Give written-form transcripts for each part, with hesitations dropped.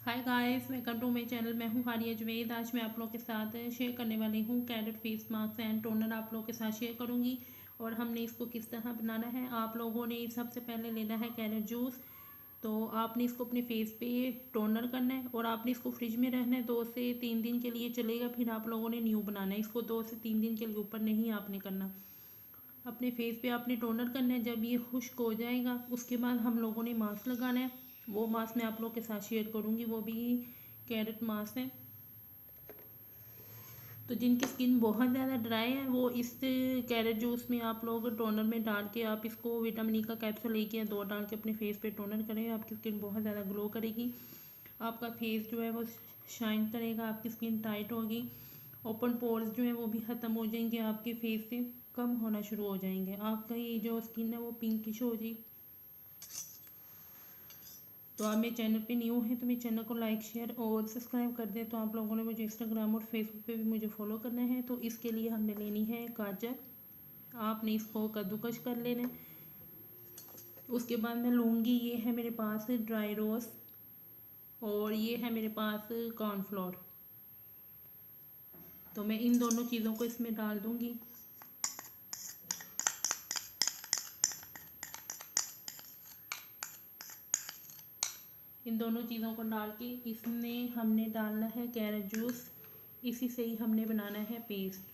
Hi guys, welcome to my channel. मैं हूँ हारिया जवेद। आज मैं आप लोगों के साथ शेयर करने वाली हूँ carrot face mask and toner आप लोगों के साथ शेयर करूँगी। और हमने इसको किस तरह बनाना है। आप लोगों ने सबसे पहले लेना है कैरेट जूस। तो आपने इसको अपने फेस पे टोनर करना है और आपने इसको फ्रिज में रहना है 2 से 3 दिन के लिए चलेगा। फिर आप लोगों ने न्यू बनाना है। इसको 2 से 3 दिन के लिए ऊपर नहीं आपने करना। अपने फेस पे आपने टोनर करना है। जब ये खुश्क हो जाएगा उसके बाद हम लोगों ने मास्क लगाना है। वो मास्क मैं आप लोगों के साथ शेयर करूँगी। वो भी कैरेट मास्क है। तो जिनकी स्किन बहुत ज़्यादा ड्राई है वो इस कैरेट जूस में आप लोग टोनर में डाल के आप इसको विटामिन ई का कैप्सूल 1 या 2 डाल के अपने फेस पे टोनर करें। आपकी स्किन बहुत ज़्यादा ग्लो करेगी। आपका फेस जो है वो शाइन करेगा। आपकी स्किन टाइट होगी। ओपन पोर्स जो है वो भी ख़त्म हो जाएंगे। आपके फेस से कम होना शुरू हो जाएंगे। आपका ये जो स्किन है वो पिंकिश हो जाएगी। तो आप मेरे चैनल पे न्यू हैं तो मेरे चैनल को लाइक शेयर और सब्सक्राइब कर दें। तो आप लोगों ने मुझे इंस्टाग्राम और फेसबुक पे भी मुझे फॉलो करना है। तो इसके लिए हमने लेनी है गाजर। आपने इसको कद्दूकश कर लेना है। उसके बाद मैं लूँगी, ये है मेरे पास ड्राई रोज़ और ये है मेरे पास कॉर्नफ्लोर। तो मैं इन दोनों चीज़ों को इसमें डाल दूँगी। इन दोनों चीज़ों को डाल के इसमें हमने डालना है कैरेट जूस। इसी से ही हमने बनाना है पेस्ट।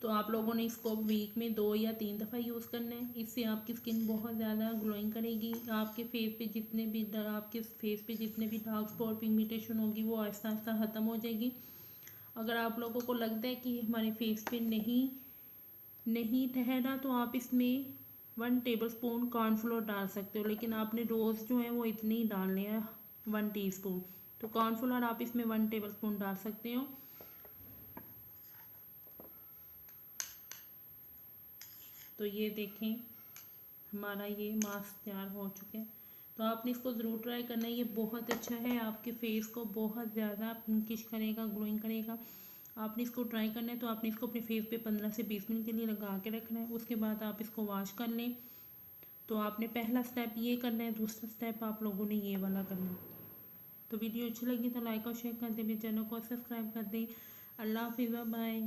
तो आप लोगों ने इसको वीक में 2 या 3 दफ़ा यूज़ करना है। इससे आपकी स्किन बहुत ज़्यादा ग्लोइंग करेगी। आपके फेस पे जितने भी डार्क स्पॉट पिगमेंटेशन होगी वो आहिस्ता आहिस्ता ख़त्म हो जाएगी। अगर आप लोगों को लगता है कि हमारे फेस पे नहीं नहीं ठहरा तो आप इसमें 1 टेबल स्पून कॉर्नफ्लोर डाल सकते हो। लेकिन आपने रोज़ जो है वो इतने ही डालने हैं, 1 टीस्पून। तो कॉर्नफ्लोर आप इसमें 1 टेबल स्पून डाल सकते हो। तो ये देखें, हमारा ये मास्क तैयार हो चुके हैं। तो आपने इसको ज़रूर ट्राई करना है। ये बहुत अच्छा है। आपके फेस को बहुत ज़्यादा पिंकिश करेगा, ग्लोइंग करेगा। आपने इसको ट्राई करना है। तो आपने इसको अपने फेस पे 15 से 20 मिनट के लिए लगा के रखना है। उसके बाद आप इसको वॉश कर लें। तो आपने पहला स्टेप ये करना है। दूसरा स्टेप आप लोगों ने ये वाला करना है। तो वीडियो अच्छी लगी तो लाइक और शेयर कर दें। मेरे चैनल को सब्सक्राइब कर दें। अल्लाह हाफिज़, बाय।